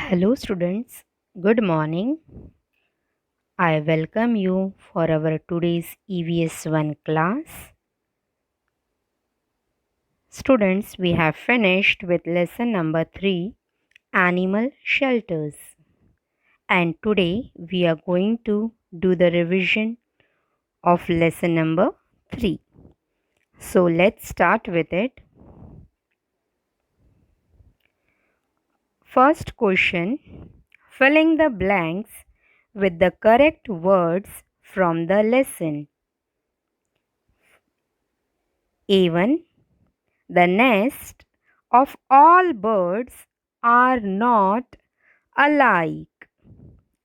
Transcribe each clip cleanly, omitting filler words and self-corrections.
Hello, students. Good morning. I welcome you for our today's EVS 1 class. Students, we have finished with lesson number 3, Animal Shelters. And today we are going to do the revision of lesson number 3. So let's start with it. First question, filling the blanks with the correct words from the lesson. A1. The nest of all birds are not alike.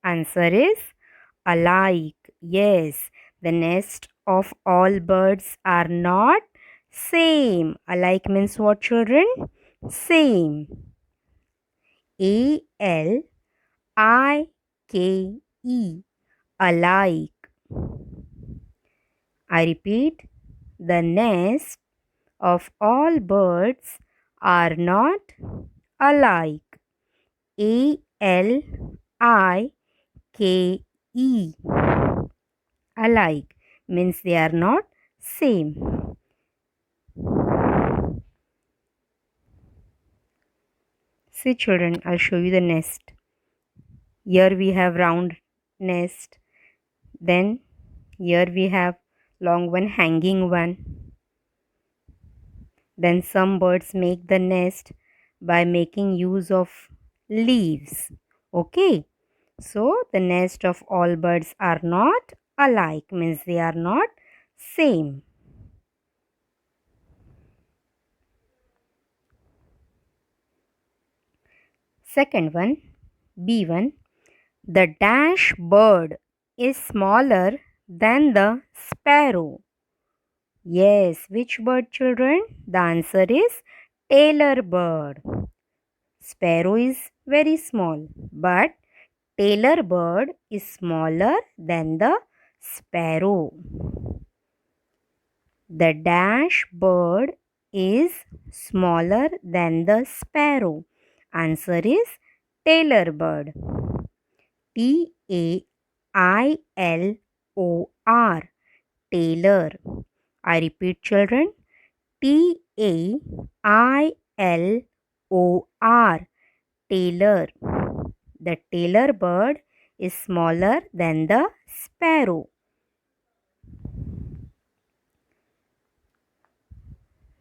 Answer is alike. Yes, the nest of all birds are not same. Alike means what, children? Same. A-L-I-K-E. Alike. I repeat, the nest of all birds are not alike. A-L-I-K-E. Alike means they are not same. See, children, I'll show you the nest. Here we have round nest. Then here we have long one, hanging one. Then some birds make the nest by making use of leaves. Okay. So the nest of all birds are not alike, means they are not same. Second one, B1. The dash bird is smaller than the sparrow. Yes, which bird, children? The answer is tailor bird. Sparrow is very small, but tailor bird is smaller than the sparrow. The dash bird is smaller than the sparrow. Answer is tailor bird. Tailor. Tailor. I repeat, children. Tailor. Tailor. The tailor bird is smaller than the sparrow.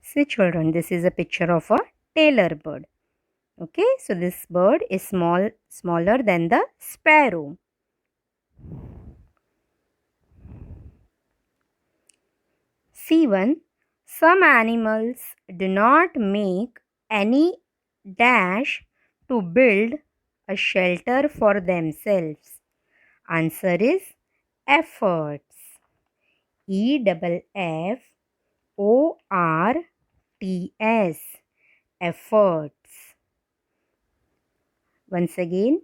See, children, this is a picture of a tailor bird. Okay, so this bird is smaller than the sparrow. C1. Some animals do not make any dash to build a shelter for themselves. Answer is efforts. EFFORTS. Efforts. Once again,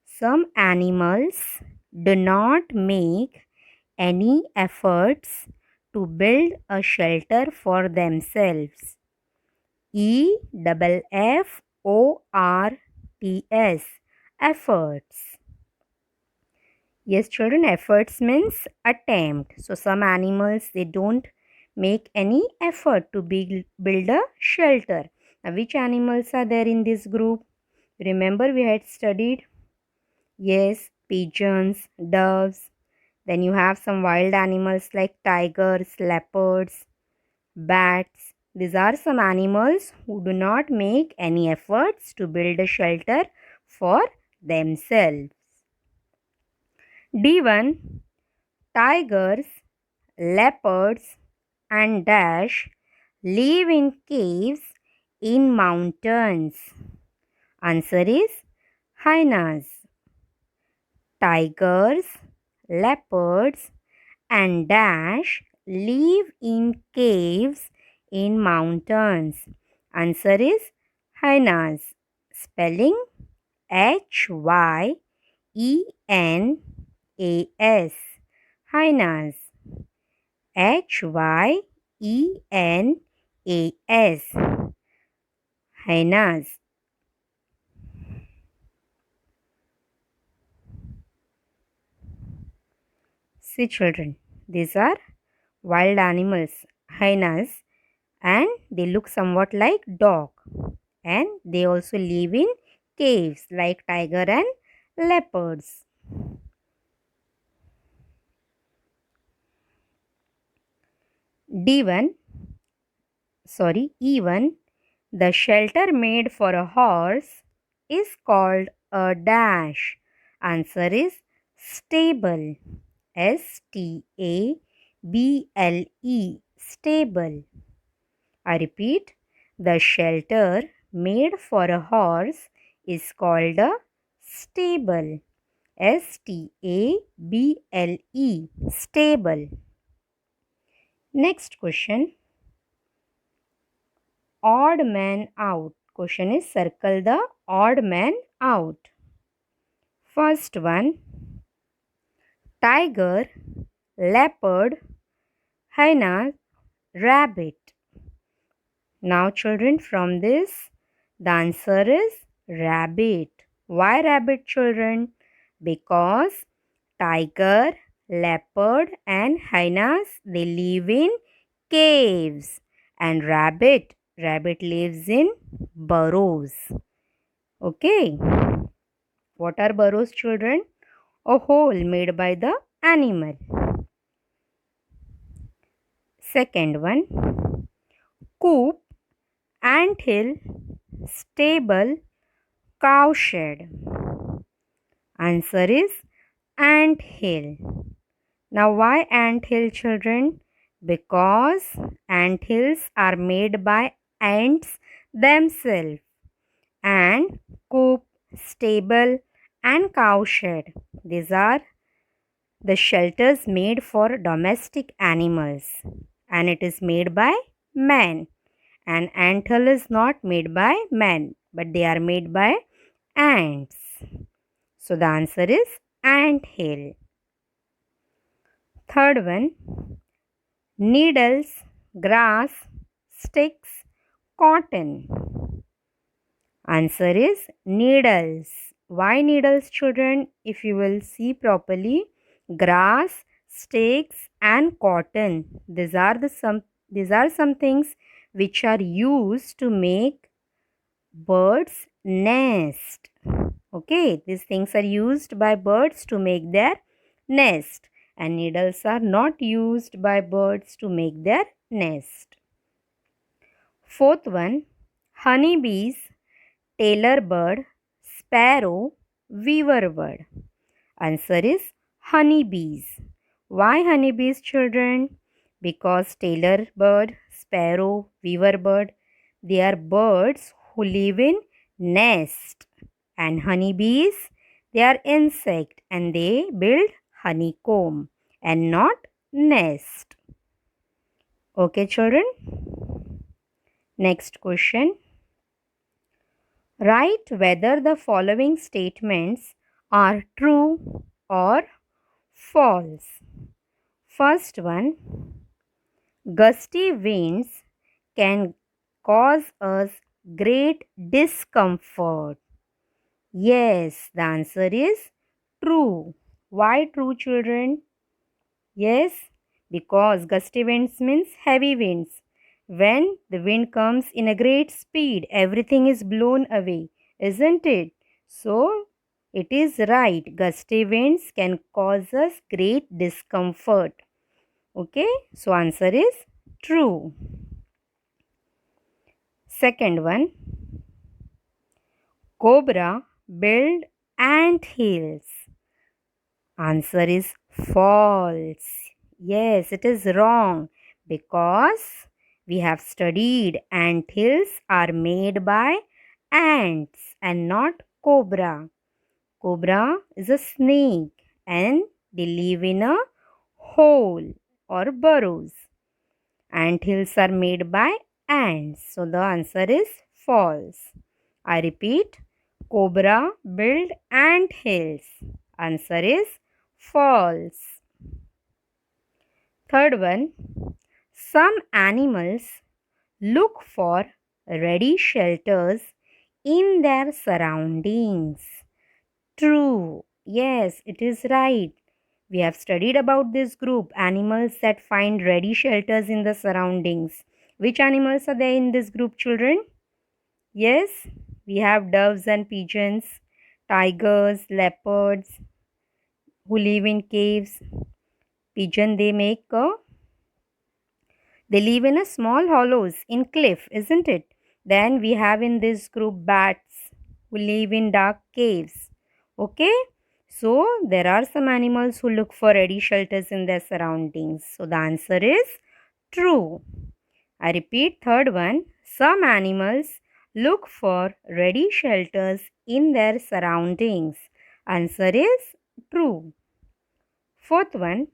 some animals do not make any efforts to build a shelter for themselves. EFFORTS. Efforts. Yes, children, efforts means attempt. So some animals, they don't make any effort to build a shelter. Now, which animals are there in this group? Remember we had studied? Yes, pigeons, doves. Then you have some wild animals like tigers, leopards, bats. These are some animals who do not make any efforts to build a shelter for themselves. D1. Tigers, leopards and dash live in caves in mountains. Answer is hyenas. Tigers, leopards and dash live in caves in mountains. Answer is hyenas. Spelling HYENAS. Hyenas. HYENAS. Hyenas. See children, these are wild animals, hyenas, and they look somewhat like dog, and they also live in caves like tiger and leopards. D1, sorry, even the shelter made for a horse is called a dash. Answer is stable. stable. Stable. I repeat, the shelter made for a horse is called a stable. stable. Stable. Next question. Odd man out. Question is circle the odd man out. First one, tiger, leopard, hyena, rabbit. Now children, from this the answer is rabbit. Why rabbit children? Because tiger, leopard and hyenas, they live in caves, and rabbit lives in burrows. Okay. What are burrows children? A hole made by the animal. Second one, coop, anthill, stable, cowshed. Answer is anthill. Now why anthill children? Because anthills are made by ants themselves, and coop, stable and cowshed, these are the shelters made for domestic animals, and it is made by man. And anthill is not made by man, but they are made by ants. So the answer is anthill. Third one, needles, grass, sticks, cotton. Answer is needles. Why needles children? If you will see properly, grass, sticks and cotton, these are some things which are used to make birds nest. Okay, these things are used by birds to make their nest, and needles are not used by birds to make their nest. Fourth one, honeybees, tailor bird, sparrow, weaver bird. Answer is honeybees. Why honeybees children? Because tailor bird, sparrow, weaver bird, they are birds who live in nest, and honeybees, they are insect and they build honeycomb and not nest. Okay children. Next question. Write whether the following statements are true or false. First one, gusty winds can cause us great discomfort. Yes, the answer is true. Why true children? Yes, because gusty winds means heavy winds. When the wind comes in a great speed, everything is blown away, isn't it? So, it is right. Gusty winds can cause us great discomfort. Okay, so answer is true. Second one, cobra build ant hills. Answer is false. Yes, it is wrong because we have studied ant hills are made by ants and not cobra. Cobra is a snake and they live in a hole or burrows. Ant hills are made by ants. So the answer is false. I repeat, cobra build ant hills. Answer is false. Third one, some animals look for ready shelters in their surroundings. True. Yes, it is right. We have studied about this group, animals that find ready shelters in the surroundings. Which animals are there in this group, children? Yes, we have doves and pigeons, tigers, leopards who live in caves. Pigeon, they live in a small hollows in cliff, isn't it? Then we have in this group bats who live in dark caves. Okay? So there are some animals who look for ready shelters in their surroundings. So the answer is true. I repeat, third one. Some animals look for ready shelters in their surroundings. Answer is true. Fourth one.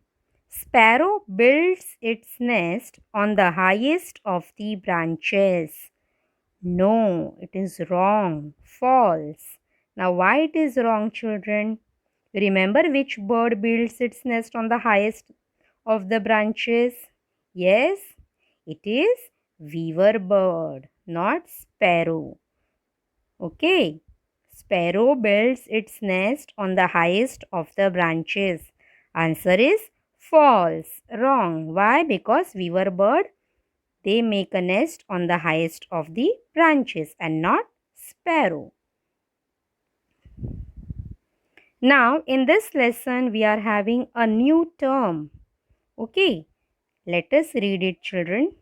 Sparrow builds its nest on the highest of the branches. No, it is wrong. False. Now, why it is wrong, children? Remember which bird builds its nest on the highest of the branches? Yes, it is weaver bird, not sparrow. Okay. Sparrow builds its nest on the highest of the branches. Answer is false. Wrong. Why? Because weaver bird, they make a nest on the highest of the branches and not sparrow. Now, in this lesson, we are having a new term. Okay. Let us read it, children.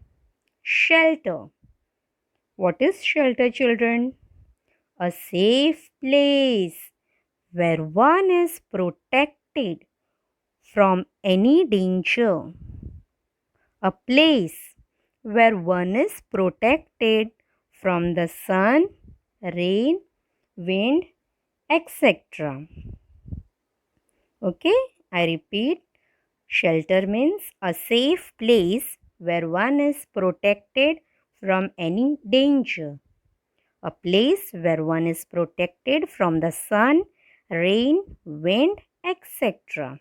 Shelter. What is shelter, children? A safe place where one is protected from any danger. A place where one is protected from the sun, rain, wind, etc. Okay, I repeat. Shelter means a safe place where one is protected from any danger. A place where one is protected from the sun, rain, wind, etc.